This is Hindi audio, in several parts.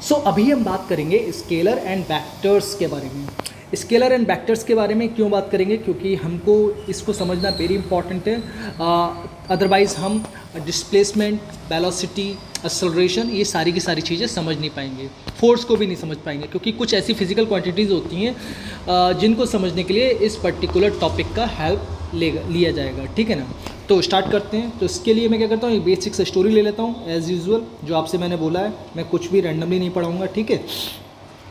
सो अभी हम बात करेंगे स्केलर एंड वेक्टर्स के बारे में। स्केलर एंड वेक्टर्स के बारे में क्यों बात करेंगे? क्योंकि हमको इसको समझना वेरी इंपॉर्टेंट है। अदरवाइज़ हम डिस्प्लेसमेंट, वेलोसिटी, एक्सेलरेशन, ये सारी की सारी चीज़ें समझ नहीं पाएंगे, फोर्स को भी नहीं समझ पाएंगे, क्योंकि कुछ ऐसी फिजिकल क्वांटिटीज़ होती हैं जिनको समझने के लिए इस पर्टिकुलर टॉपिक का हेल्प लिया जाएगा। ठीक है ना? तो स्टार्ट करते हैं। तो इसके लिए मैं क्या करता हूँ, एक बेसिक से स्टोरी ले लेता हूँ एज़ यूजुअल, जो आपसे मैंने बोला है। मैं कुछ भी रैंडमली नहीं पढ़ाऊँगा, ठीक है?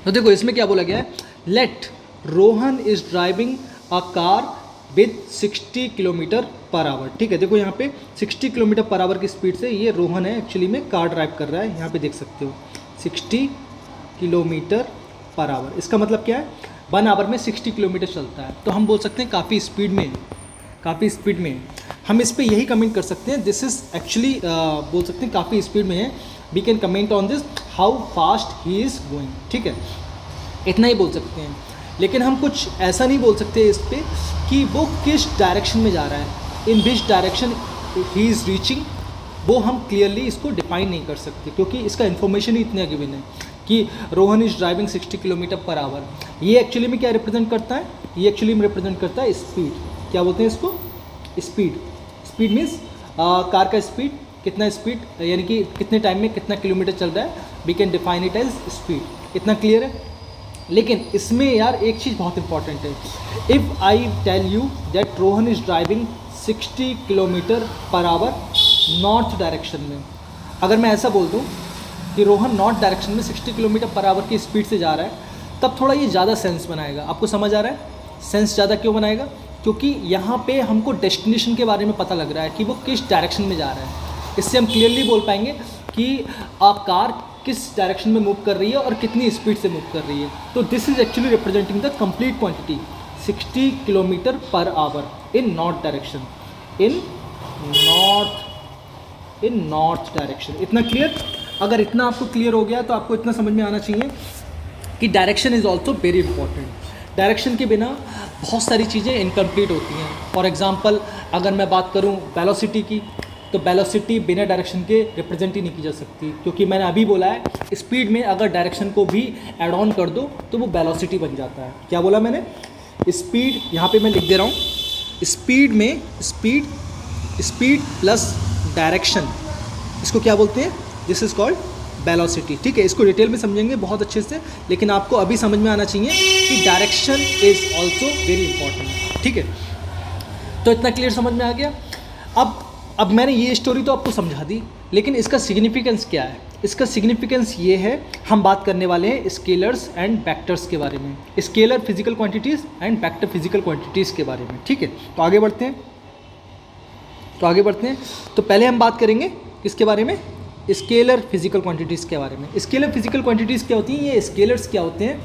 तो देखो इसमें क्या बोला गया है, let Rohan is driving a car with 60 kilometer per hour. ठीक है, देखो यहाँ पे 60 किलोमीटर पर आवर की स्पीड से ये रोहन है एक्चुअली में कार ड्राइव कर रहा है। यहाँ पे देख सकते हो 60 किलोमीटर पर आवर। इसका मतलब क्या है, 1 आवर में 60 किलोमीटर चलता है। तो हम बोल सकते हैं काफ़ी स्पीड में, काफ़ी स्पीड में। हम इस पर यही कमेंट कर सकते हैं, दिस इज़ एक्चुअली बोल सकते हैं काफ़ी स्पीड में है। We can comment on this how fast he is going. ठीक है, इतना ही बोल सकते हैं। लेकिन हम कुछ ऐसा नहीं बोल सकते इस पर कि वो किस डायरेक्शन में जा रहा है, in which direction he is reaching, वो हम क्लियरली इसको डिफाइन नहीं कर सकते, क्योंकि इसका इन्फॉर्मेशन ही इतना गिवन है कि Rohan is driving 60 kilometer per our. ये एक्चुअली में क्या रिप्रेजेंट करता है, ये एक्चुअली में रिप्रेजेंट करता है स्पीड। क्या बोलते हैं इसको, स्पीड। स्पीड मीन्स कार का स्पीड, कितना स्पीड, यानी कि कितने टाइम में कितना किलोमीटर चल रहा है, we can define it as speed. इतना क्लियर है? लेकिन इसमें यार एक चीज़ बहुत इंपॉर्टेंट है। If I tell you that Rohan is driving 60 kilometer per hour north direction में, अगर मैं ऐसा बोल दूँ कि रोहन नॉर्थ डायरेक्शन में 60 किलोमीटर पर आवर की स्पीड से जा रहा है, तब थोड़ा ये ज़्यादा सेंस बनाएगा। आपको समझ आ रहा है? सेंस ज़्यादा क्यों बनाएगा? क्योंकि यहाँ पे हमको डेस्टिनेशन के बारे में पता लग रहा है कि वो किस डायरेक्शन में जा रहा है। इससे हम क्लियरली बोल पाएंगे कि कार किस डायरेक्शन में मूव कर रही है और कितनी स्पीड से मूव कर रही है। तो this is actually representing the complete quantity 60 kilometer per our in north direction, in north direction. इतना क्लियर? अगर इतना आपको क्लियर हो गया तो आपको इतना समझ में आना चाहिए कि direction is also very important. Direction के बिना बहुत सारी चीज़ें इनकम्प्लीट होती हैं। फॉर एग्जांपल अगर मैं बात करूं वेलोसिटी की, तो वेलोसिटी बिना डायरेक्शन के रिप्रेजेंट ही नहीं की जा सकती, क्योंकि मैंने अभी बोला है स्पीड में अगर डायरेक्शन को भी ऐड ऑन कर दो तो वो वेलोसिटी बन जाता है। क्या बोला मैंने? स्पीड, यहाँ पे मैं लिख दे रहा हूँ, स्पीड में स्पीड प्लस डायरेक्शन, इसको क्या बोलते हैं? This is called velocity. ठीक है, इसको डिटेल में समझेंगे बहुत अच्छे से, लेकिन आपको अभी समझ में आना चाहिए कि direction is also very important. ठीक है, तो इतना क्लियर समझ में आ गया। अब मैंने ये स्टोरी तो आपको समझा दी, लेकिन इसका सिग्निफिकेंस क्या है? इसका सिग्निफिकेंस ये है, हम बात करने वाले हैं स्केलर्स एंड वेक्टर्स के बारे में, scalar physical quantities and vector physical quantities के बारे में। ठीक है, तो आगे बढ़ते हैं। तो पहले हम बात करेंगे किसके बारे में? स्केलर फिजिकल क्वांटिटीज़ के बारे में। स्केलर फिजिकल क्वांटिटीज़ क्या होती हैं, ये स्केलर्स क्या होते हैं?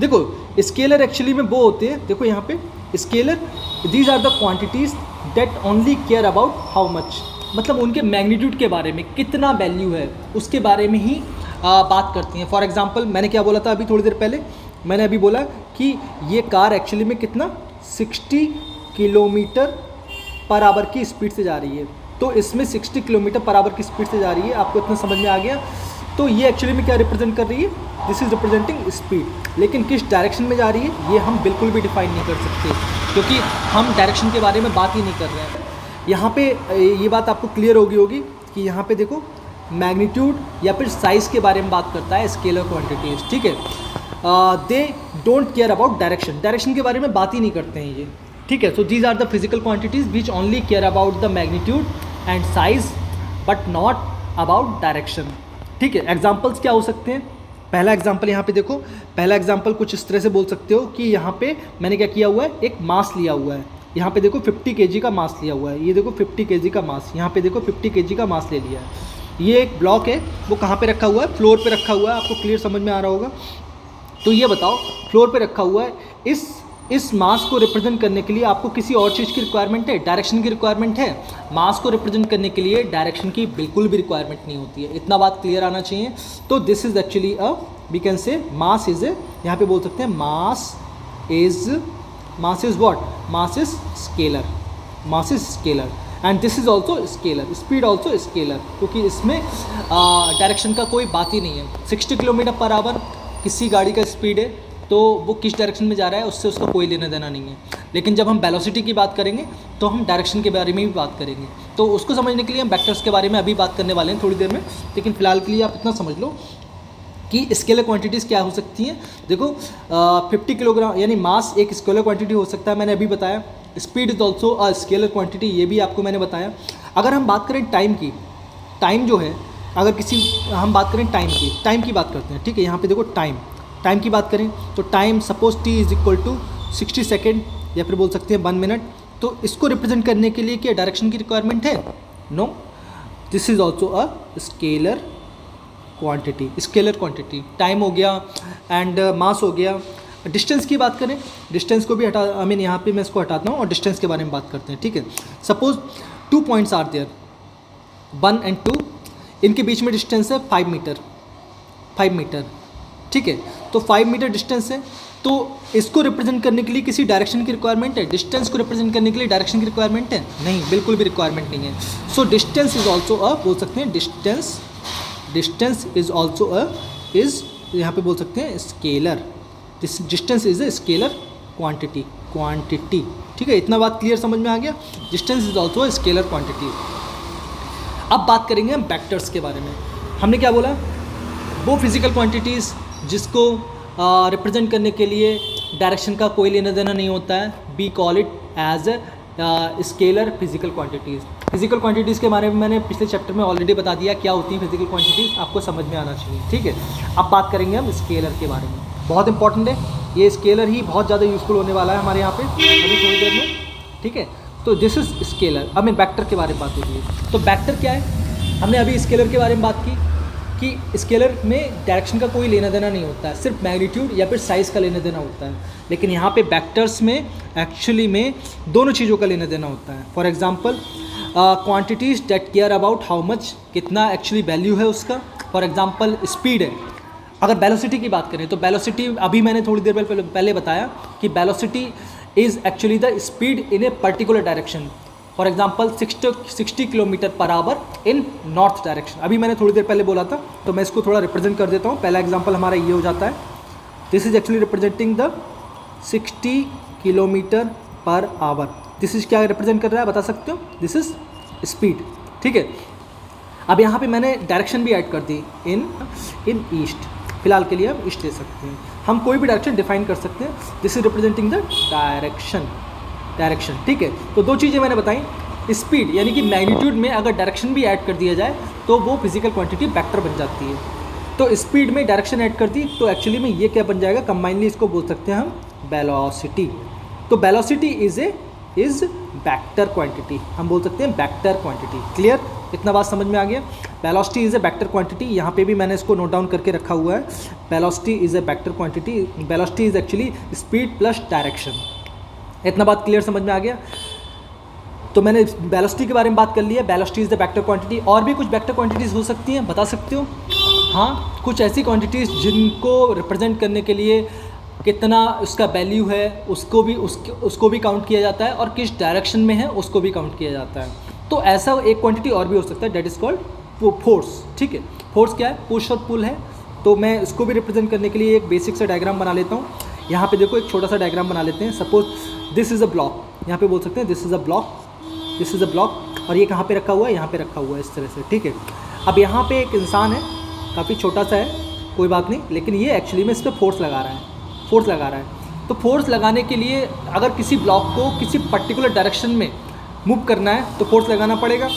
देखो स्केलर एक्चुअली में वो होते हैं, देखो यहाँ पे scalar, these are the quantities that only care about how much, मतलब उनके मैग्नीट्यूड के बारे में, कितना वैल्यू है उसके बारे में ही बात करती हैं। फॉर एग्जांपल मैंने क्या बोला था अभी थोड़ी देर पहले, मैंने अभी बोला कि ये कार एक्चुअली में कितना 60 किलोमीटर पर आवर की स्पीड से जा रही है। तो इसमें 60 किलोमीटर पर आवर की स्पीड से जा रही है, आपको इतना समझ में आ गया? तो ये एक्चुअली में क्या रिप्रेजेंट कर रही है? This is representing speed. लेकिन किस डायरेक्शन में जा रही है ये हम बिल्कुल भी डिफाइन नहीं कर सकते, क्योंकि हम डायरेक्शन के बारे में बात ही नहीं कर रहे हैं। यहाँ पे ये बात आपको क्लियर होगी कि यहाँ पे देखो मैग्नीट्यूड या फिर साइज़ के बारे में बात करता है स्केलर क्वांटिटीज़। ठीक है, they don't care about direction के बारे में बात ही नहीं करते हैं ये। ठीक है, so these are the physical quantities which only care about the magnitude and size but not about direction. ठीक है, एग्जाम्पल्स क्या हो सकते हैं? पहला एग्जाम्पल यहाँ पे देखो, पहला एग्जाम्पल कुछ इस तरह से बोल सकते हो कि यहाँ पे मैंने क्या किया हुआ है, एक मास लिया हुआ है। यहाँ पे देखो 50 kg का मास लिया हुआ है, ये देखो 50 kg का मास, यहाँ पे देखो 50 kg का मास ले लिया है। ये एक ब्लॉक है, वो कहाँ पे रखा हुआ है? फ्लोर पे रखा हुआ है। आपको क्लियर समझ में आ रहा होगा? तो ये बताओ, फ्लोर पे रखा हुआ है, इस मास को रिप्रेजेंट करने के लिए आपको किसी और चीज़ की रिक्वायरमेंट है? डायरेक्शन की रिक्वायरमेंट है? मास को रिप्रेजेंट करने के लिए डायरेक्शन की बिल्कुल भी रिक्वायरमेंट नहीं होती है। इतना बात क्लियर आना चाहिए। तो this is actually we can say mass is यहाँ पे बोल सकते हैं mass is what? Mass is scalar. And this is also scalar, speed also scalar, क्योंकि इसमें डायरेक्शन का कोई बात ही नहीं है। 60 किलोमीटर पर आवर किसी गाड़ी का स्पीड है, तो वो किस डायरेक्शन में जा रहा है उससे उसका कोई लेना देना नहीं है। लेकिन जब हम वेलोसिटी की बात करेंगे तो हम डायरेक्शन के बारे में भी बात करेंगे। तो उसको समझने के लिए हम वेक्टर्स के बारे में अभी बात करने वाले हैं थोड़ी देर में, लेकिन फ़िलहाल के लिए आप इतना समझ लो कि स्केलर क्वांटिटीज़ क्या हो सकती हैं। देखो 50 किलोग्राम यानी मास एक स्केलर क्वांटिटी हो सकता है, मैंने अभी बताया। Speed is also a scalar quantity, ये भी आपको मैंने बताया। अगर हम बात करें टाइम की, टाइम जो है, अगर हम बात करें टाइम की बात करते हैं, ठीक है। यहाँ पे देखो टाइम की बात करें तो time suppose t is equal to 60 second या फिर बोल सकते हैं 1 मिनट। तो इसको रिप्रेजेंट करने के लिए क्या डायरेक्शन की रिक्वायरमेंट है? No, this is also a scalar quantity. Time हो गया एंड मास हो गया। डिस्टेंस की बात करें, डिस्टेंस को भी यहाँ पे मैं इसको हटाता हूँ और डिस्टेंस के बारे में बात करते हैं, ठीक है। Suppose 2 points are there, 1 and 2, इनके बीच में डिस्टेंस है 5 मीटर, ठीक है। तो 5 मीटर डिस्टेंस है, तो इसको रिप्रेजेंट करने के लिए किसी डायरेक्शन की रिक्वायरमेंट है? डिस्टेंस को रिप्रेजेंट करने के लिए डायरेक्शन की रिक्वायरमेंट है? नहीं, बिल्कुल भी रिक्वायरमेंट नहीं है। सो डिस्टेंस इज ऑल्सो बोल सकते हैं डिस्टेंस इज ऑल्सो इज यहाँ पे बोल सकते हैं scalar. This distance is a scalar quantity, ठीक है। इतना बात क्लियर समझ में आ गया? Distance is also a scalar quantity. अब बात करेंगे हम वेक्टर्स के बारे में। हमने क्या बोला? वो फिजिकल क्वांटिटीज़ जिसको रिप्रेजेंट करने के लिए डायरेक्शन का कोई लेना देना नहीं होता है, we call it as scalar physical quantities. Physical quantities के बारे में मैंने पिछले चैप्टर में ऑलरेडी बता दिया क्या होती हैं फिजिकल क्वांटिटीज़, आपको समझ में आना चाहिए, ठीक है। अब बात करेंगे हम स्केलर के बारे में, बहुत इंपॉर्टेंट है ये। स्केलर ही बहुत ज़्यादा यूज़फुल होने वाला है हमारे यहाँ पे अभी थोड़ी देर में, ठीक है। तो दिस इज स्केलर। अब मैं वेक्टर के बारे में बात होगी। तो वेक्टर क्या है? हमने अभी स्केलर के बारे में बात की कि स्केलर में डायरेक्शन का कोई लेना देना नहीं होता है, सिर्फ मैग्नीट्यूड या फिर साइज़ का लेना देना होता है। लेकिन यहाँ पे वेक्टर्स में एक्चुअली में दोनों चीज़ों का लेना देना होता है। For example quantities that care about how much, कितना एक्चुअली वैल्यू है उसका। फॉर एग्जांपल स्पीड है। अगर वेलोसिटी की बात करें तो वेलोसिटी अभी मैंने थोड़ी देर पहले बताया कि velocity is actually the speed in a particular direction. For example 60 kilometer per our in north direction. अभी मैंने थोड़ी देर पहले बोला था, तो मैं इसको थोड़ा रिप्रेजेंट कर देता हूँ। पहला एग्जाम्पल हमारा ये हो जाता है, this is actually representing the 60 kilometer per our. This is क्या रिप्रेजेंट कर रहा है बता सकते हो? दिस इज स्पीड, ठीक है। अब यहाँ पे मैंने डायरेक्शन भी ऐड कर दी इन ईस्ट। फिलहाल के लिए हम ईस्ट ले सकते हैं, हम कोई भी डायरेक्शन डिफाइन कर सकते हैं। This is representing the direction, ठीक है। तो दो चीज़ें मैंने बताई, स्पीड यानी कि मैग्नीट्यूड में अगर डायरेक्शन भी ऐड कर दिया जाए तो वो फिजिकल क्वांटिटी वेक्टर बन जाती है। तो स्पीड में डायरेक्शन ऐड कर दी तो एक्चुअली में ये क्या बन जाएगा? कंबाइनली इसको बोल सकते हैं हम वेलोसिटी। तो वेलोसिटी इज वेक्टर क्वांटिटी, हम बोल सकते हैं वेक्टर क्वांटिटी। क्लियर? इतना बात समझ में आ गया? Velocity is a vector quantity. यहाँ पे भी मैंने इसको नोट डाउन करके रखा हुआ है। Velocity is a vector quantity. Velocity is actually speed plus direction. इतना बात क्लियर समझ में आ गया? तो मैंने वेलोसिटी के बारे में बात कर ली है। Velocity is the vector quantity. और भी कुछ वेक्टर क्वांटिटीज़ हो सकती हैं, बता सकते हो? हाँ, कुछ ऐसी क्वांटिटीज़ जिनको रिप्रेजेंट करने के लिए कितना उसका वैल्यू है उसको भी काउंट किया जाता है, और किस डायरेक्शन में है उसको भी काउंट किया जाता है। तो ऐसा एक क्वांटिटी और भी हो सकता है, डेट इज़ कॉल्ड फोर्स, ठीक है। फोर्स क्या है? पुश और पुल है। तो मैं इसको भी रिप्रेजेंट करने के लिए एक बेसिक सा डायग्राम बना लेता हूँ। यहाँ पे देखो एक छोटा सा डायग्राम बना लेते हैं। Suppose this is a block, यहाँ पे बोल सकते हैं दिस इज़ अ ब्लॉक, और ये कहाँ पे रखा हुआ है? यहाँ पे रखा हुआ है इस तरह से, ठीक है। अब यहाँ पे एक इंसान है, काफ़ी छोटा सा है, कोई बात नहीं, लेकिन ये एक्चुअली में इस पर फोर्स लगा रहा है। तो फोर्स लगाने के लिए अगर किसी ब्लॉक को किसी पर्टिकुलर डायरेक्शन में मूव करना है तो फोर्स लगाना पड़ेगा।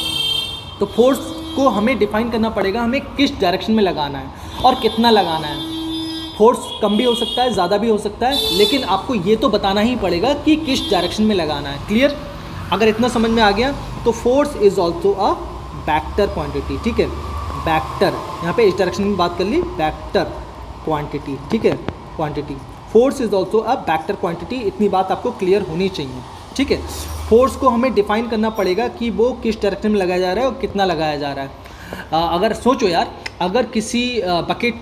तो फोर्स को हमें डिफाइन करना पड़ेगा, हमें किस डायरेक्शन में लगाना है और कितना लगाना है। फोर्स कम भी हो सकता है, ज़्यादा भी हो सकता है, लेकिन आपको ये तो बताना ही पड़ेगा कि किस डायरेक्शन में लगाना है। क्लियर? अगर इतना समझ में आ गया तो force is also a vector quantity, ठीक है। वेक्टर, यहाँ पे इस डायरेक्शन में बात कर ली, वेक्टर क्वांटिटी, ठीक है, quantity. Force is also a vector quantity. इतनी बात आपको क्लियर होनी चाहिए, ठीक है। फोर्स को हमें डिफाइन करना पड़ेगा कि वो किस डायरेक्शन में लगाया जा रहा है और कितना लगाया जा रहा है। अगर सोचो यार, अगर किसी बकेट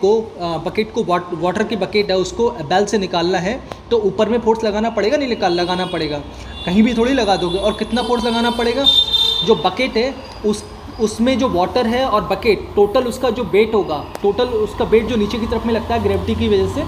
को वाटर की बकेट है, उसको बेल से निकालना है तो ऊपर में फोर्स लगाना पड़ेगा, नहीं लगाना पड़ेगा? कहीं भी थोड़ी लगा दोगे। और कितना फोर्स लगाना पड़ेगा? जो बकेट है उसमें जो वाटर है और बकेट टोटल उसका जो वेट होगा, टोटल उसका वेट जो नीचे की तरफ में लगता है ग्रेविटी की वजह से,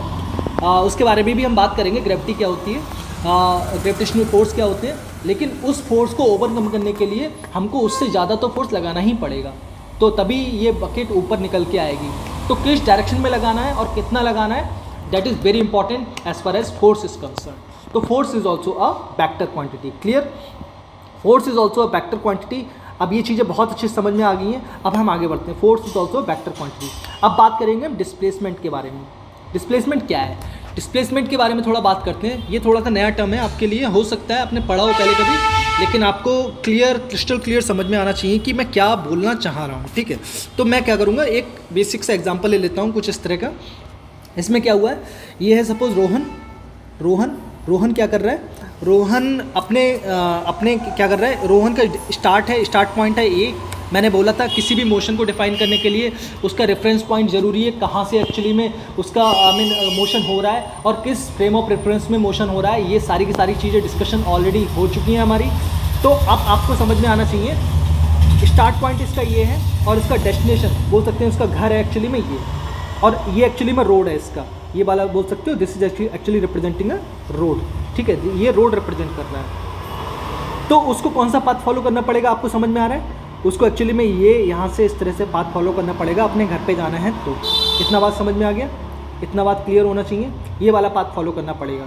उसके बारे में भी हम बात करेंगे, ग्रेविटी क्या होती है, ग्रेविटेशनल फोर्स क्या होते हैं। लेकिन उस फोर्स को ओवरकम करने के लिए हमको उससे ज़्यादा तो फोर्स लगाना ही पड़ेगा, तो तभी ये बकेट ऊपर निकल के आएगी। तो किस डायरेक्शन में लगाना है और कितना लगाना है, that is very important as far as force is concern. तो force is also a vector quantity, clear, force is also a vector quantity. अब ये चीज़ें बहुत अच्छी समझ में आ गई हैं, अब हम आगे बढ़ते हैं। Force is also vector quantity. अब बात करेंगे हम डिस्प्लेसमेंट के बारे में। डिस्प्लेसमेंट क्या है, डिस्प्लेसमेंट के बारे में थोड़ा बात करते हैं। ये थोड़ा सा नया टर्म है आपके लिए, हो सकता है आपने पढ़ा हो पहले कभी, लेकिन आपको क्रिस्टल क्लियर समझ में आना चाहिए कि मैं क्या बोलना चाह रहा हूँ, ठीक है। तो मैं क्या करूँगा, एक बेसिक सा एग्जांपल ले लेता हूँ कुछ इस तरह का। इसमें क्या हुआ है, ये है सपोज रोहन क्या कर रहा है, रोहन अपने क्या कर रहा है, रोहन का स्टार्ट पॉइंट है ए। मैंने बोला था किसी भी मोशन को डिफाइन करने के लिए उसका रेफरेंस पॉइंट ज़रूरी है, कहाँ से एक्चुअली में उसका मोशन हो रहा है और किस फ्रेम ऑफ रेफरेंस में मोशन हो रहा है। ये सारी की सारी चीज़ें डिस्कशन ऑलरेडी हो चुकी हैं हमारी। तो अब आपको समझ में आना चाहिए स्टार्ट पॉइंट इसका ये है और इसका डेस्टिनेशन बोल सकते हैं उसका घर है एक्चुअली में ये, और ये एक्चुअली में रोड है इसका, ये वाला बोल सकते हो, this is actually representing a road, ठीक है, ये रोड रिप्रेजेंट कर रहा है। तो उसको कौन सा पाथ फॉलो करना पड़ेगा, आपको समझ में आ रहा है, उसको एक्चुअली में ये यहाँ से इस तरह से पाथ फॉलो करना पड़ेगा अपने घर पे जाना है। तो इतना बात समझ में आ गया, इतना बात क्लियर होना चाहिए, ये वाला पाथ फॉलो करना पड़ेगा।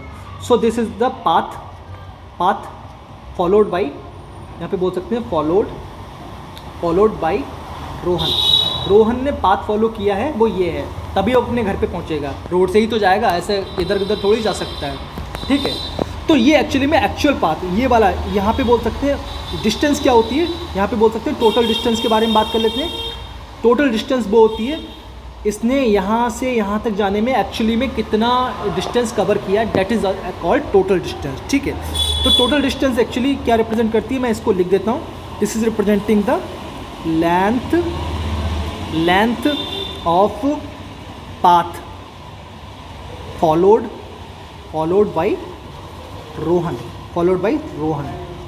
So this is the path followed by, यहाँ पे बोल सकते हैं फॉलोड बाई रोहन ने पाथ फॉलो किया है, वो ये है, तभी वो अपने घर पे पहुंचेगा। रोड से ही तो जाएगा, ऐसे इधर उधर थोड़ी जा सकता है, ठीक है। तो ये एक्चुअली में एक्चुअल पाथ, ये वाला यहाँ पे बोल सकते हैं डिस्टेंस क्या होती है, यहाँ पे बोल सकते हैं टोटल डिस्टेंस के बारे में बात कर लेते हैं। टोटल डिस्टेंस वो होती है इसने यहाँ से यहाँ तक जाने में एक्चुअली में कितना डिस्टेंस कवर किया, that is called total distance, ठीक है। तो टोटल डिस्टेंस एक्चुअली क्या रिप्रेजेंट करती है, मैं इसको लिख देता हूँ। This is representing the length of path followed by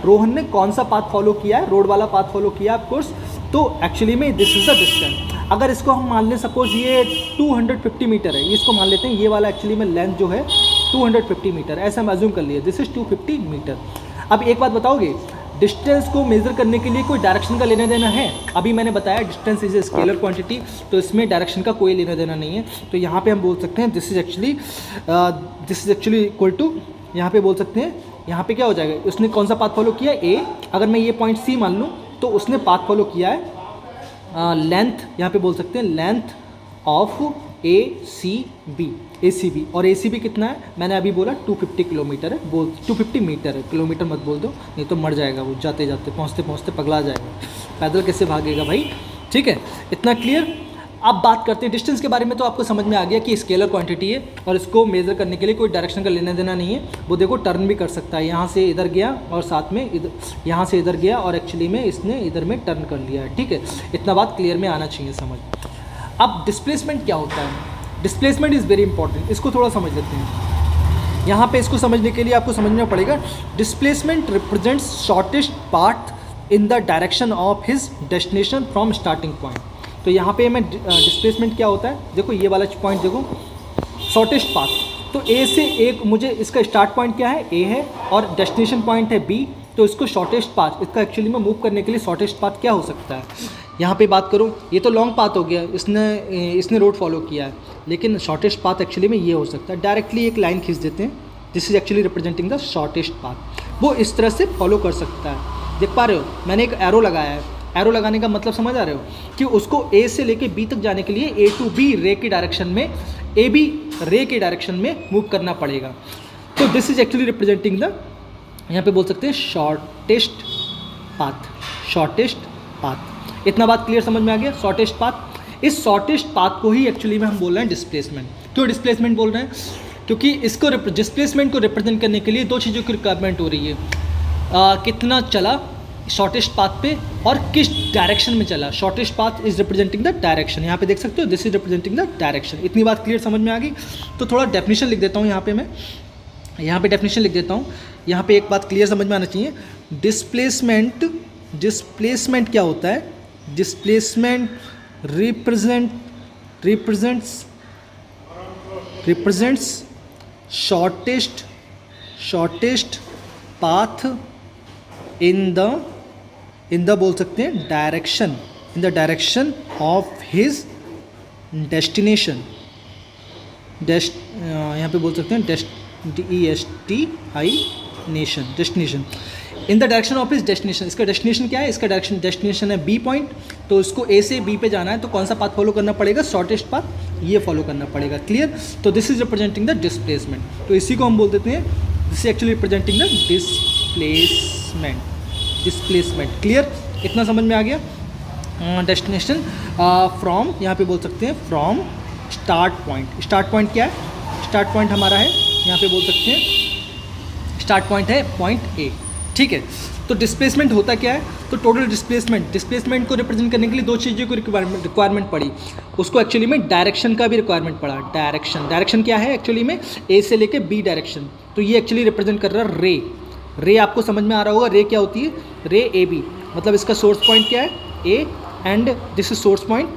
Rohan ने कौन सा पाथ फॉलो किया है, रोड वाला पाथ फॉलो किया है ऑफकोर्स। तो एक्चुअली में दिस इज द डिस्टेंस। अगर इसको हम मान लें सपोज ये 250 मीटर है, इसको मान लेते हैं, ये वाला एक्चुअली में लेंथ जो है 250 मीटर, ऐसा हम अज्यूम कर लिए, दिस इज 250 मीटर। अब एक बात बताओगे, डिस्टेंस को मेज़र करने के लिए कोई डायरेक्शन का लेना देना है? अभी मैंने बताया distance is a scalar quantity, तो इसमें डायरेक्शन का कोई लेना देना नहीं है। तो यहाँ पे हम बोल सकते हैं this is actually equal to, यहाँ पे बोल सकते हैं, यहाँ पे क्या हो जाएगा, उसने कौन सा पाथ फॉलो किया, ए। अगर मैं ये पॉइंट सी मान लूँ तो उसने पाथ फॉलो किया है लेंथ, यहाँ पे बोल सकते हैं लेंथ ऑफ ACB, और ACB कितना है, मैंने अभी बोला 250 किलोमीटर है, 250 मीटर है, किलोमीटर मत बोल दो, नहीं तो मर जाएगा वो, जाते जाते पहुँचते पहुँचते पगला जाएगा, पैदल कैसे भागेगा भाई, ठीक है, इतना क्लियर। अब बात करते हैं डिस्टेंस के बारे में। तो आपको समझ में आ गया कि स्केलर क्वांटिटी है और इसको मेज़र करने के लिए कोई डायरेक्शन का लेना देना नहीं है। वो देखो टर्न भी कर सकता है, यहाँ से इधर गया और साथ में इधर, यहाँ से इधर गया और एक्चुअली में इसने इधर में टर्न कर लिया है, ठीक है, इतना बात क्लियर में आना चाहिए समझ। अब डिस्प्लेसमेंट क्या होता है, डिस्प्लेसमेंट इज़ वेरी इंपॉर्टेंट, इसको थोड़ा समझ लेते हैं। यहाँ पे इसको समझने के लिए आपको समझना पड़ेगा, displacement represents shortest path in the direction of his destination from starting point. तो यहाँ पे मैं डिस्प्लेसमेंट क्या होता है, देखो ये वाला पॉइंट देखो, शॉर्टेस्ट पाथ, तो ए से एक, मुझे इसका स्टार्ट पॉइंट क्या है, ए है, और डेस्टिनेशन पॉइंट है बी, तो इसको शॉर्टेस्ट पाथ, इसका एक्चुअली में मूव करने के लिए शॉर्टेस्ट पाथ क्या हो सकता है। यहाँ पे बात करूँ, ये तो लॉन्ग पाथ हो गया, इसने रोड फॉलो किया है, लेकिन शॉर्टेस्ट पाथ एक्चुअली में ये हो सकता है। डायरेक्टली एक लाइन खींच देते हैं, this is actually representing the shortest path, वो इस तरह से फॉलो कर सकता है। देख पा रहे हो, मैंने एक एरो लगाया है, एरो लगाने का मतलब समझ आ रहे हो कि उसको ए से लेके बी तक जाने के लिए ए टू बी रे के डायरेक्शन में, ए बी रे के डायरेक्शन में मूव करना पड़ेगा। तो this is actually representing the, यहाँ पे बोल सकते हैं शॉर्टेस्ट पाथ। इतना बात क्लियर समझ में आ गया, शॉर्टेस्ट पाथ। इस शॉर्टेस्ट पाथ को ही एक्चुअली में हम बोल रहे हैं डिस्प्लेसमेंट। क्यों डिस्प्लेसमेंट बोल रहे हैं, क्योंकि इसको डिस्प्लेसमेंट को रिप्रेजेंट करने के लिए दो चीज़ों की रिक्वायरमेंट हो रही है, कितना चला शॉर्टेस्ट पाथ पे और किस डायरेक्शन में चला। Shortest path is representing the direction, यहाँ पे देख सकते हो, this is representing the direction. इतनी बात क्लियर समझ में आ गई। तो थोड़ा डेफिनेशन लिख देता हूँ यहाँ पे, मैं यहाँ पे डेफिनेशन लिख देता हूँ। यहाँ पे एक बात क्लियर समझ में आना चाहिए, डिस्प्लेसमेंट डिस्प्लेसमेंट क्या होता है? Displacement represents shortest path in the बोल सकते हैं direction, in the direction of his destination. यहाँ पे बोल सकते हैं destination, in the direction of his destination. इसका डेस्टिनेशन क्या है? इसका डेस्टिनेशन है बी पॉइंट, तो इसको ए से बी पे जाना है, तो कौन सा पाथ फॉलो करना पड़ेगा? शॉर्टेस्ट पाथ, ये फॉलो करना पड़ेगा। क्लियर? तो this is representing the displacement, तो इसी को हम बोल देते हैं, this is actually representing the displacement. Clear? इतना समझ में आ गया? डेस्टिनेशन फ्रॉम, यहाँ पे बोल सकते हैं from start point. Start point क्या है? स्टार्ट पॉइंट हमारा है, यहाँ पे बोल सकते हैं स्टार्ट पॉइंट है पॉइंट ए। ठीक है, तो डिस्प्लेसमेंट होता क्या है? तो टोटल डिस्प्लेसमेंट को रिप्रेजेंट करने के लिए दो चीज़ों की रिक्वायरमेंट पड़ी। उसको एक्चुअली में डायरेक्शन का भी रिक्वायरमेंट पड़ा। डायरेक्शन क्या है एक्चुअली में? ए से लेके बी डायरेक्शन, तो ये एक्चुअली रिप्रेजेंट कर रहा है रे आपको समझ में आ रहा होगा, रे क्या होती है? रे ए बी, मतलब इसका सोर्स पॉइंट क्या है? A, and this is source point,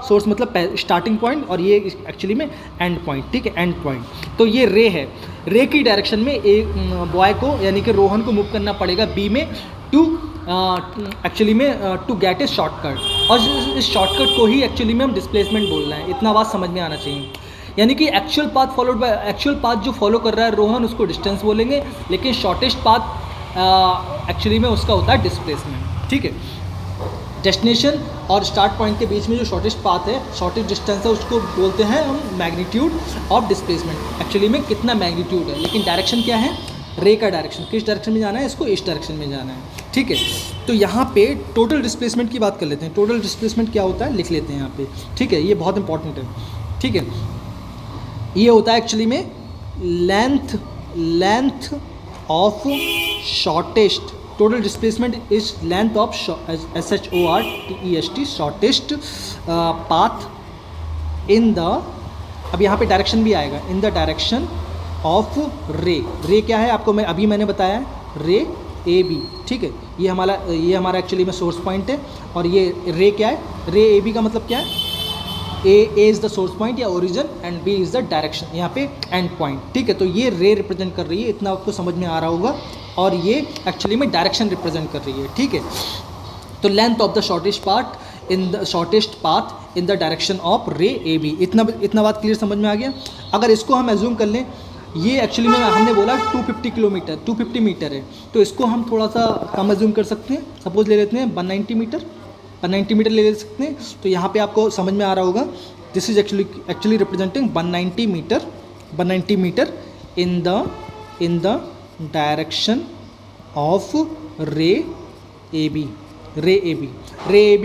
source मतलब स्टार्टिंग पॉइंट, और ये एक्चुअली में एंड पॉइंट। ठीक है, एंड पॉइंट। तो ये रे है, रे की डायरेक्शन में एक बॉय को यानी कि रोहन को मूव करना पड़ेगा बी में टू एक्चुअली में टू गेट ए शॉर्टकट, और इस शॉर्टकट को ही एक्चुअली में हम डिस्प्लेसमेंट बोल रहे हैं। इतना बात समझ में आना चाहिए। यानी कि एक्चुअल पाथ जो फॉलो कर रहा है रोहन, उसको डिस्टेंस बोलेंगे, लेकिन शॉर्टेस्ट पाथ एक्चुअली में उसका होता है डिस्प्लेसमेंट। ठीक है, डेस्टिनेशन और स्टार्ट पॉइंट के बीच में जो शॉर्टेस्ट पाथ है, शॉर्टेस्ट डिस्टेंस है, उसको बोलते हैं हम मैग्नीट्यूड ऑफ डिस्प्लेसमेंट। एक्चुअली में कितना मैग्नीट्यूड है, लेकिन डायरेक्शन क्या है? रे का डायरेक्शन, किस डायरेक्शन में जाना है? इसको इस डायरेक्शन में जाना है। ठीक है, तो यहाँ पे टोटल डिस्प्लेसमेंट की बात कर लेते हैं। टोटल डिस्प्लेसमेंट क्या होता है लिख लेते हैं यहाँ पे। ठीक है, ये बहुत इंपॉर्टेंट है। ठीक है, ये होता है एक्चुअली में length of shortest, total displacement is length of SHORTEST shortest path in the, अब यहाँ पे डायरेक्शन भी आएगा, इन द डायरेक्शन ऑफ रे क्या है आपको मैंने बताया, रे ए बी। ठीक है, ये हमारा एक्चुअली में सोर्स पॉइंट है, और ये रे क्या है? रे ए बी का मतलब क्या है? A is the source point या origin, and B is the direction, यहाँ पे एंड पॉइंट। ठीक है, तो ये रे रिप्रेजेंट कर रही है, इतना आपको समझ में आ रहा होगा, और ये एक्चुअली में डायरेक्शन रिप्रेजेंट कर रही है। ठीक है, तो length of the shortest path in the direction of ray A B. इतना बात क्लियर समझ में आ गया? अगर इसको हम एज्यूम कर लें, ये एक्चुअली में हमने बोला 250 मीटर है, तो इसको हम थोड़ा सा कम एज्यूम कर सकते हैं। सपोज ले लेते हैं 190 मीटर ले सकते हैं। तो यहाँ पे आपको समझ में आ रहा होगा, this is actually representing 190 meter in the direction of ray A B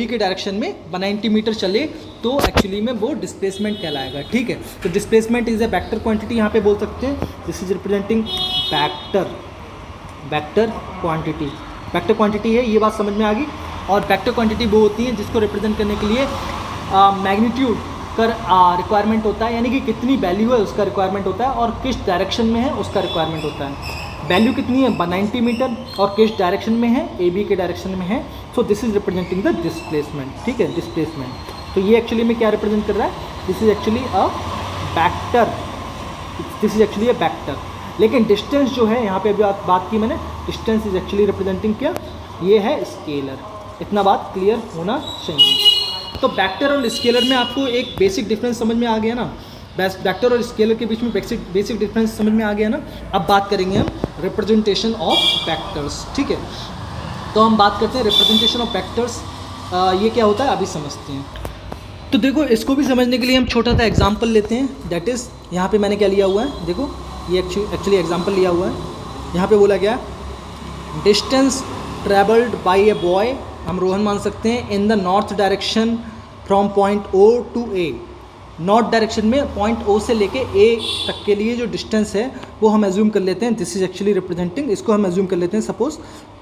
के डायरेक्शन में 190 मीटर चले तो एक्चुअली में वो डिस्प्लेसमेंट कहलाएगा। ठीक है, तो displacement is a vector quantity, यहाँ पे बोल सकते हैं this is representing vector quantity है। ये बात समझ में आ गई। और वेक्टर क्वांटिटी वो होती है जिसको रिप्रेजेंट करने के लिए मैग्नीट्यूड का रिक्वायरमेंट होता है, यानी कि कितनी वैल्यू है उसका रिक्वायरमेंट होता है, और किस डायरेक्शन में है उसका रिक्वायरमेंट होता है। वैल्यू कितनी है? 190 मीटर, और किस डायरेक्शन में है? ए बी के डायरेक्शन में है। So this is representing the displacement. ठीक है, डिस्प्लेसमेंट। तो ये एक्चुअली में क्या रिप्रेजेंट कर रहा है? This is actually a vector. लेकिन डिस्टेंस जो है, यहाँ पे अभी बात की मैंने, डिस्टेंस इज एक्चुअली रिप्रेजेंटिंग क्या? ये है स्केलर। इतना बात क्लियर होना चाहिए। तो वेक्टर और स्केलर में आपको एक बेसिक डिफरेंस समझ में आ गया ना? वेक्टर और स्केलर के बीच में बेसिक डिफरेंस समझ में आ गया ना? अब बात करेंगे हम रिप्रेजेंटेशन ऑफ वेक्टर्स। ठीक है, तो हम बात करते हैं रिप्रेजेंटेशन ऑफ वेक्टर्स। ये क्या होता है अभी समझते हैं। तो देखो, इसको भी समझने के लिए हम छोटा सा एग्जांपल लेते हैं। दैट इज़, यहाँ पे मैंने क्या लिया हुआ है, देखो ये एक्चुअली एग्जांपल लिया हुआ है। यहाँ पे बोला गया distance travelled by a boy, हम रोहन मान सकते हैं, in the north direction from point O to A. North direction में पॉइंट ओ से लेके ए तक के लिए जो डिस्टेंस है वो हम एज्यूम कर लेते हैं, दिस इज एक्चुअली रिप्रेजेंटिंग, इसको हम एज्यूम कर लेते हैं सपोज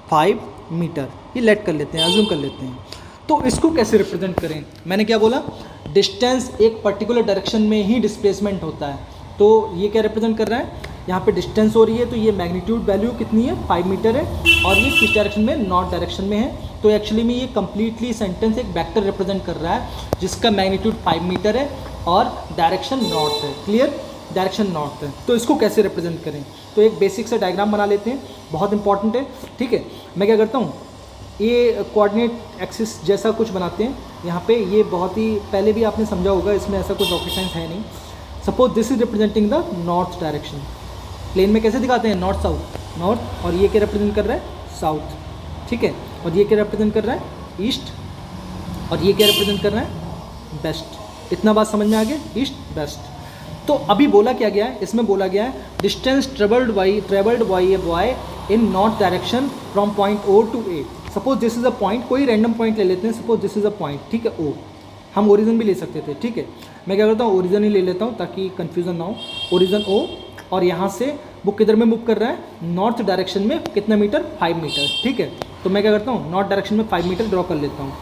5 मीटर, ये लेट कर लेते हैं, एज्यूम कर लेते हैं। तो इसको कैसे रिप्रेजेंट करें? मैंने क्या बोला, डिस्टेंस एक पर्टिकुलर डायरेक्शन में ही डिस्प्लेसमेंट होता है, तो ये क्या रिप्रेजेंट कर रहा है? यहाँ पे डिस्टेंस हो रही है, तो ये मैग्नीट्यूड वैल्यू कितनी है 5 मीटर है, और ये किस डायरेक्शन में, नॉर्थ डायरेक्शन में है। तो एक्चुअली में ये कम्प्लीटली सेंटेंस एक वेक्टर रिप्रेजेंट कर रहा है जिसका मैग्नीट्यूड 5 मीटर है और डायरेक्शन नॉर्थ है। क्लियर, डायरेक्शन नॉर्थ है। तो इसको कैसे रिप्रेजेंट करें, तो एक बेसिक सा डायग्राम बना लेते हैं, बहुत इंपॉर्टेंट है। ठीक है, मैं क्या करता हूँ, ये कोऑर्डिनेट एक्सिस जैसा कुछ बनाते हैं यहाँ पे। ये बहुत ही पहले भी आपने समझा होगा, इसमें ऐसा कुछ रॉकेट साइंस है नहीं। Suppose this is representing the north direction. Plane में कैसे दिखाते हैं, नॉर्थ साउथ, नॉर्थ, और ये क्या रिप्रेजेंट कर रहा है, साउथ। ठीक है, और ये क्या रिप्रेजेंट कर रहा है, ईस्ट, और ये क्या रिप्रेजेंट कर रहा है, वेस्ट। इतना बात समझ में आ गया, ईस्ट वेस्ट। तो अभी बोला क्या गया है, इसमें बोला गया है distance travelled by a boy in north direction from point O to A. Suppose this is a point, कोई रैंडम पॉइंट ले लेते हैं, suppose this is a point, ठीक है, ओ। हम ओरिजिन भी ले सकते थे, ठीक है, मैं क्या करता हूँ, ओरिजिन ही ले लेता हूँ ताकि कन्फ्यूजन ना हो। ओरिजिन ओ, और यहाँ से वो किधर में मूव कर रहा है, नॉर्थ डायरेक्शन में कितना मीटर, 5 मीटर। ठीक है, तो मैं क्या करता हूँ, नॉर्थ डायरेक्शन में 5 मीटर ड्रॉ कर लेता हूँ,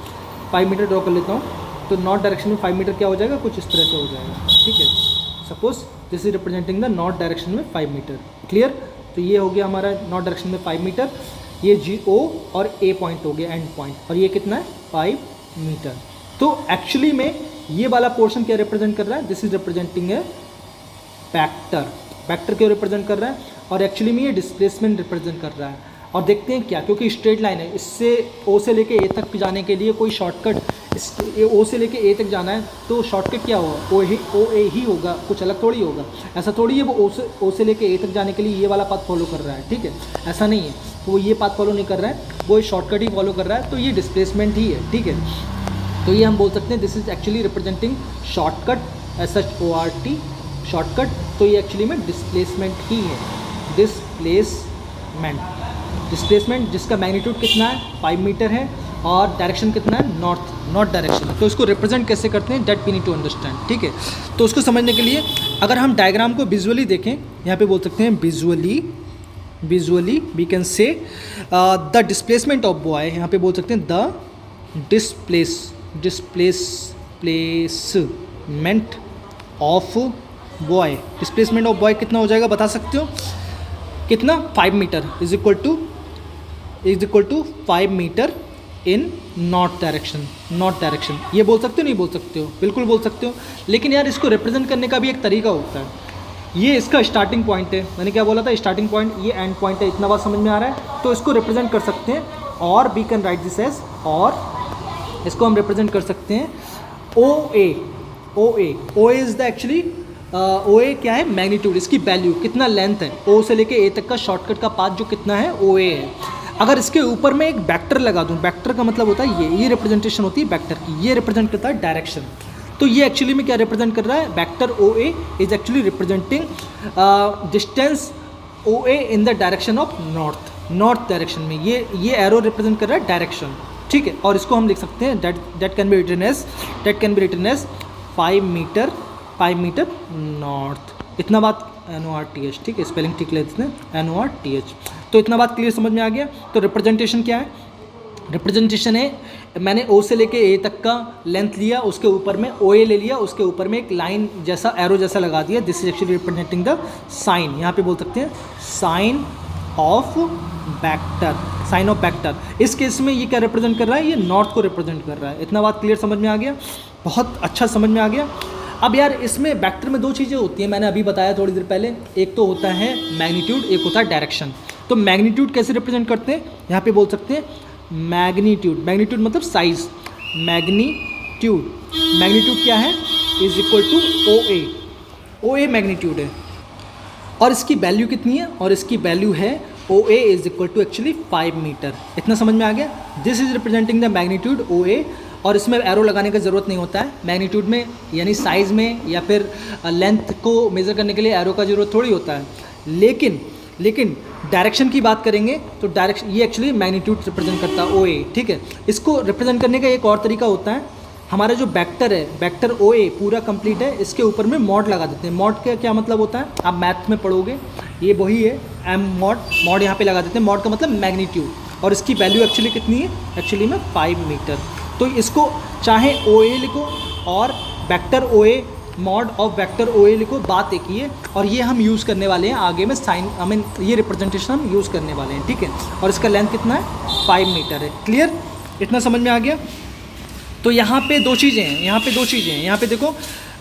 5 मीटर ड्रॉ कर लेता हूँ। तो नॉर्थ डायरेक्शन में 5 मीटर क्या हो जाएगा, कुछ इस तरह से हो जाएगा। ठीक है, suppose this is representing the north direction में 5 मीटर। क्लियर, तो ये हो गया हमारा नॉर्थ डायरेक्शन में 5 मीटर। ये जी ओ और ए पॉइंट हो गया, एंड पॉइंट, और ये कितना है, 5 मीटर। तो एक्चुअली में ये वाला पोर्शन क्या रिप्रेजेंट कर रहा है, this is representing A vector. Vector क्यों रिप्रेजेंट कर रहा है, और एक्चुअली में ये डिस्प्लेसमेंट रिप्रेजेंट कर रहा है। और देखते हैं क्या, क्योंकि स्ट्रेट लाइन है, इससे ओ से लेके ए तक जाने के लिए कोई शॉर्टकट, इस ओ से लेके ए तक जाना है तो शॉर्टकट क्या होगा, ओ ए ही होगा, कुछ अलग थोड़ी होगा। ऐसा थोड़ी है वो ओ से लेके ए तक जाने के लिए ये वाला पाथ फॉलो कर रहा है। ठीक है, ऐसा नहीं है, तो वो ये पाथ फॉलो नहीं कर रहा है, वो शॉर्टकट ही फॉलो कर रहा है, तो ये डिस्प्लेसमेंट ही है। ठीक है, तो ये हम बोल सकते हैं this is actually representing shortcut, SHORT, shortcut. तो ये एक्चुअली में डिस्प्लेसमेंट ही है, डिस्प्लेसमेंट जिसका मैग्नीट्यूड कितना है, 5 मीटर है, और डायरेक्शन कितना है, नॉर्थ डायरेक्शन। तो इसको रिप्रेजेंट कैसे करते हैं, that we need to understand. ठीक है, तो उसको समझने के लिए अगर हम डायग्राम को विजुअली देखें, यहाँ पे बोल सकते हैं visually we can say the displacement of boy, यहाँ पे बोल सकते हैं the displacement of boy. Displacement of boy कितना हो जाएगा, बता सकते हो कितना, 5 meter is equal to 5 meter in north direction. ये बोल सकते हो, नहीं बोल सकते हो, बिल्कुल बोल सकते हो। लेकिन यार इसको रिप्रेजेंट करने का भी एक तरीका होता है। ये इसका स्टार्टिंग पॉइंट है, मैंने क्या बोला था, स्टार्टिंग पॉइंट, ये एंड पॉइंट है, इतना बात समझ में आ रहा है। तो इसको रिप्रेजेंट कर सकते हैं, और we can write this as, और इसको हम रिप्रेजेंट कर सकते हैं O A is the actually O A क्या है, मैग्नीट्यूड, इसकी वैल्यू कितना लेंथ है, ओ से लेके ए तक का शॉर्टकट का पाथ जो कितना है, ओ ए है। अगर इसके ऊपर मैं एक वेक्टर लगा दूं, वेक्टर का मतलब होता है ये रिप्रेजेंटेशन होती है वेक्टर की, ये रिप्रेजेंट करता है डायरेक्शन। तो ये एक्चुअली में क्या रिप्रेजेंट कर रहा है, vector O A is actually representing distance O A in the direction of north direction में। ये एरो रिप्रेजेंट कर रहा है डायरेक्शन। ठीक है, और इसको हम लिख सकते हैं that can be written as 5 meter north. इतना बात NORTH, ठीक है, स्पेलिंग ठीक लेते हैं, NORTH। तो इतना बात क्लियर समझ में आ गया। तो रिप्रेजेंटेशन क्या है, रिप्रेजेंटेशन है, मैंने ओ से लेके ए तक का लेंथ लिया, उसके ऊपर में OA ले लिया, उसके ऊपर में एक लाइन जैसा एरो जैसा लगा दिया, this is actually representing the sign. यहाँ पे बोल सकते हैं साइन ऑफ वेक्टर। इस केस में ये क्या रिप्रेजेंट कर रहा है, ये नॉर्थ को रिप्रेजेंट कर रहा है। इतना बात क्लियर समझ में आ गया, बहुत अच्छा समझ में आ गया। अब यार इसमें वेक्टर में दो चीज़ें होती हैं, मैंने अभी बताया थोड़ी देर पहले, एक तो होता है मैग्नीट्यूड, एक होता है डायरेक्शन। तो मैग्नीट्यूड कैसे रिप्रेजेंट करते हैं, यहाँ पे बोल सकते हैं मैग्नीट्यूड मतलब साइज, मैग्नीट्यूड क्या है, is equal to O A magnitude है, और इसकी वैल्यू कितनी है, और इसकी वैल्यू है O A is equal to actually 5 मीटर। इतना समझ में आ गया, this is representing the magnitude O A, और इसमें एरो लगाने का ज़रूरत नहीं होता है मैग्नीट्यूड में, यानी साइज़ में या फिर लेंथ को मेज़र करने के लिए एरो का ज़रूरत थोड़ी होता है। लेकिन डायरेक्शन की बात करेंगे तो डायरेक्शन, ये एक्चुअली मैग्नीट्यूड रिप्रेजेंट करता है ओ ए। ठीक है, इसको रिप्रेजेंट करने का एक और तरीका होता है, हमारा जो वेक्टर है, वेक्टर ओ ए पूरा कंप्लीट है, इसके ऊपर में मॉड लगा देते हैं। मॉड का क्या मतलब होता है, आप मैथ में पढ़ोगे, ये वही है एम मॉड यहाँ पे लगा देते हैं। मॉड का मतलब मैग्नीट्यूड, और इसकी वैल्यू एक्चुअली कितनी है, एक्चुअली में 5 मीटर। तो इसको चाहे ओ ए लिखो और vector O A mod of vector O A लिखो, बात एक ही है। और ये हम यूज़ करने वाले हैं आगे में साइन, आई मीन ये रिप्रेजेंटेशन हम यूज़ करने वाले हैं, ठीक है। और इसका लेंथ कितना है, 5 मीटर है। क्लियर, इतना समझ में आ गया। तो यहाँ पे दो चीज़ें हैं, यहाँ पे दो चीज़ें हैं, यहाँ पे देखो,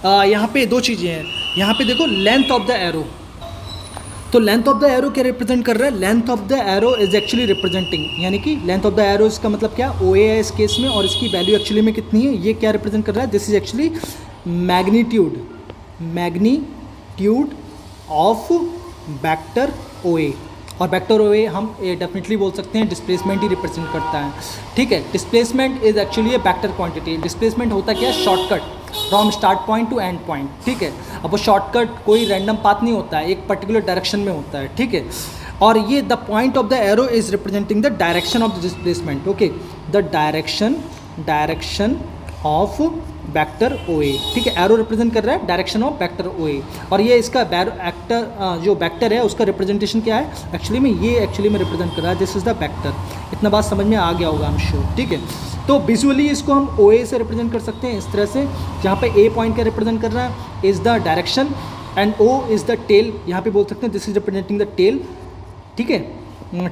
यहाँ पे दो चीज़ें हैं। यहाँ पे देखो लेंथ ऑफ द एरो, तो लेंथ ऑफ द एरो क्या रिप्रेजेंट कर रहा है, length of the arrow is actually representing, यानी कि लेंथ ऑफ द एरो इसका मतलब क्या, ओ ए है इस केस में, और इसकी वैल्यू एक्चुअली में कितनी है, ये क्या रिप्रेजेंट कर रहा है, this is actually magnitude, magnitude of vector O A. और वेक्टर ओ ए हम डेफिनेटली बोल सकते हैं डिस्प्लेसमेंट ही रिप्रेजेंट करता है, ठीक है। Displacement is actually A vector quantity. Displacement होता क्या है, shortcut from start point two and point, ठीक है। अब वो शॉर्टकट कोई रैंडम पाथ नहीं होता है, एक पर्टिकुलर डायरेक्शन में होता है, ठीक है। और ये the point of the arrow is representing the direction of the displacement, okay, the direction of vector O A, ठीक है। एरो रिप्रेजेंट कर रहा है direction of vector O A, और ये इसका जो वेक्टर है उसका रिप्रेजेंटेशन क्या है, एक्चुअली में ये एक्चुअली में रिप्रेजेंट कर रहा है, दिस इज द वेक्टर। इतना बात समझ में आ गया होगा, आई एम श्योर, ठीक है। तो विजुअली इसको हम ओ ए से रिप्रेजेंट कर सकते हैं इस तरह से, जहाँ पे ए पॉइंट क्या रिप्रेजेंट कर रहा है, is the direction, and O is the tail, यहाँ पे बोल सकते हैं this is representing the tail, ठीक है,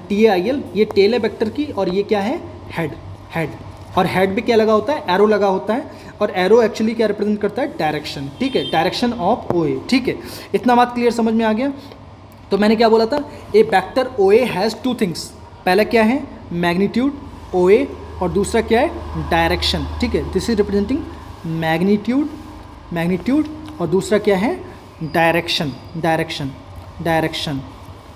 TAIL, ये टेल है वेक्टर की, और ये क्या है, हेड। और हेड पे क्या लगा होता है, एरो लगा होता है, और एरो एक्चुअली क्या रिप्रेजेंट करता है, डायरेक्शन, ठीक है, डायरेक्शन ऑफ ओ ए, ठीक है। इतना बात क्लियर समझ में आ गया। तो मैंने क्या बोला था, a vector O A has two things, पहला क्या है, मैग्नीट्यूड ओ ए, और दूसरा क्या है, डायरेक्शन, ठीक है। दिस इज रिप्रेजेंटिंग मैग्नीट्यूड, और दूसरा क्या है, डायरेक्शन,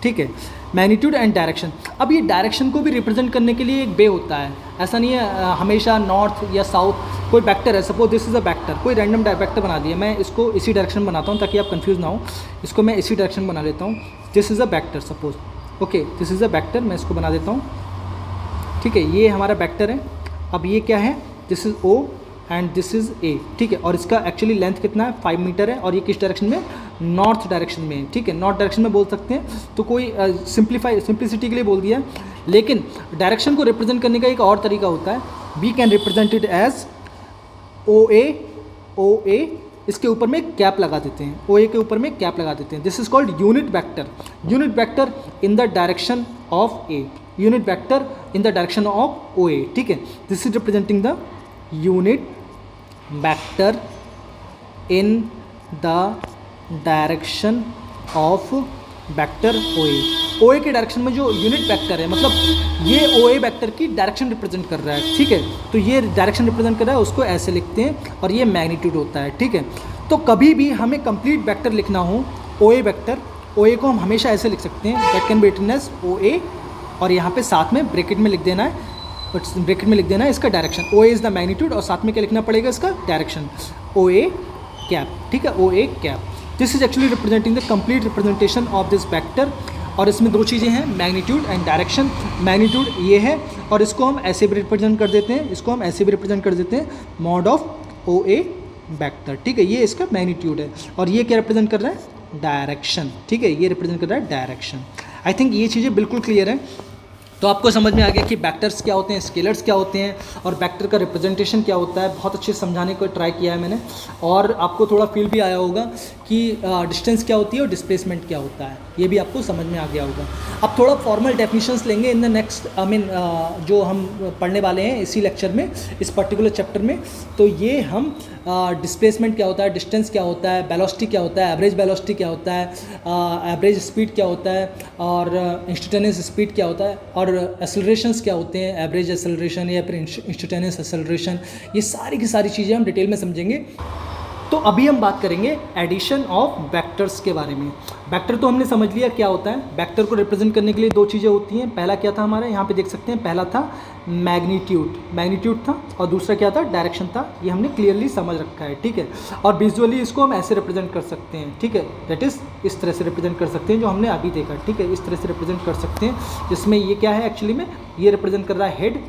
ठीक है, मैग्नीट्यूड एंड डायरेक्शन। अब ये डायरेक्शन को भी रिप्रेजेंट करने के लिए एक वे होता है, ऐसा नहीं है हमेशा नॉर्थ या साउथ। कोई वेक्टर है, suppose this is a vector, कोई रैंडम वेक्टर बना दिया, मैं इसको इसी डायरेक्शन बनाता हूँ ताकि आप कंफ्यूज ना हो, इसको मैं इसी डायरेक्शन बना लेता हूँ। This is a vector, suppose, okay, this is a vector, मैं इसको बना देता हूँ, ठीक है, ये हमारा वेक्टर है। अब ये क्या है, this is O and this is A, ठीक है। और इसका एक्चुअली लेंथ कितना है, 5 मीटर है, और ये किस डायरेक्शन में, नॉर्थ डायरेक्शन में, ठीक है, नॉर्थ डायरेक्शन में बोल सकते हैं। तो कोई सिंप्लिसिटी के लिए बोल दिया, लेकिन डायरेक्शन को रिप्रेजेंट करने का एक और तरीका होता है, we can represent it as O A, इसके ऊपर में कैप लगा देते हैं, ओ ए के ऊपर में कैप लगा देते हैं, this is called unit vector in the direction of A, unit vector in the direction of O A, ठीक है। This is representing the unit vector in the direction of vector O A के डायरेक्शन में जो यूनिट वेक्टर है, मतलब ये ओ ए वेक्टर की डायरेक्शन रिप्रेजेंट कर रहा है, ठीक है। तो ये डायरेक्शन रिप्रेजेंट कर रहा है, उसको ऐसे लिखते हैं, और ये मैग्नीट्यूड होता है, ठीक है। तो कभी भी हमें कंप्लीट वेक्टर लिखना हो, ओ ए वेक्टर, ओ ए को हम हमेशा ऐसे लिख सकते हैं, that can be written as O A, और यहाँ पे साथ में ब्रैकेट में लिख देना है, इसका direction, O A is the magnitude, और साथ में क्या लिखना पड़ेगा, इसका डायरेक्शन, ओ ए कैप, ठीक है, O A cap. This is actually representing the complete representation of this vector. और इसमें दो चीज़ें हैं, मैग्नीट्यूड एंड डायरेक्शन। मैग्नीट्यूड ये है, और इसको हम ऐसे भी रिप्रेजेंट कर देते हैं, mod of O A vector, ठीक है, ये इसका मैग्नीट्यूड है। और ये क्या रिप्रेजेंट कर रहा है, डायरेक्शन, ठीक है, ये रिप्रेजेंट कर रहा है डायरेक्शन। आई थिंक ये चीज़ें बिल्कुल क्लियर हैं। तो आपको समझ में आ गया कि वेक्टर्स क्या होते हैं, स्केलर्स क्या होते हैं, और वेक्टर का रिप्रेजेंटेशन क्या होता है। बहुत अच्छे से समझाने को ट्राई किया है मैंने, और आपको थोड़ा फील भी आया होगा कि डिस्टेंस क्या होती है और डिस्प्लेसमेंट क्या होता है, ये भी आपको समझ में आ गया होगा। अब थोड़ा फॉर्मल डेफिनेशंस लेंगे इन द नेक्स्ट, जो हम पढ़ने वाले हैं इसी लेक्चर में, इस पर्टिकुलर चैप्टर में। तो ये हम डिस्प्लेसमेंट क्या होता है, डिस्टेंस क्या होता है, वेलोसिटी क्या होता है, एवरेज वेलोसिटी क्या होता है, एवरेज स्पीड क्या होता है, और इंस्टेंटेनियस स्पीड क्या होता है, और एक्सेलरेशंस क्या होते हैं, एवरेज एक्सेलरेशन या फिर इंस्टेंटेनियस एक्सेलरेशन, ये सारी की सारी चीज़ें हम डिटेल में समझेंगे। तो अभी हम बात करेंगे एडिशन ऑफ वेक्टर्स के बारे में। वेक्टर तो हमने समझ लिया क्या होता है। वेक्टर को रिप्रेजेंट करने के लिए दो चीज़ें होती हैं। पहला क्या था हमारा, यहाँ पे देख सकते हैं, पहला था मैग्नीट्यूड था, और दूसरा क्या था, डायरेक्शन था। ये हमने क्लियरली समझ रखा है, ठीक है। और विजुअली इसको हम ऐसे रिप्रेजेंट कर सकते हैं, ठीक है, दैट इज़ इस तरह से रिप्रेजेंट कर सकते हैं जो हमने अभी देखा, ठीक है, इस तरह से रिप्रेजेंट कर सकते हैं, जिसमें ये क्या है, एक्चुअली में ये रिप्रेजेंट कर रहा है हेड,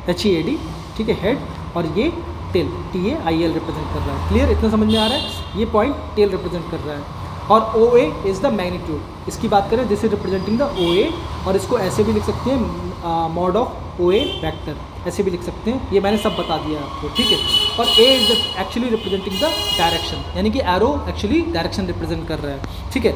HEAD, ठीक है, हेड, और ये टेल, TAIL रिप्रेजेंट कर रहा है। क्लियर, इतना समझ में आ रहा है। ये पॉइंट टेल रिप्रेजेंट कर रहा है, और OA इज़ द मैग्नीट्यूड। इसकी बात करें, this is representing the OA, और इसको ऐसे भी लिख सकते हैं, mod of O A vector ऐसे भी लिख सकते हैं, ये मैंने सब बता दिया आपको, ठीक है। और A is actually representing the direction, यानी कि एरो एक्चुअली डायरेक्शन रिप्रेजेंट कर रहा है, ठीक है।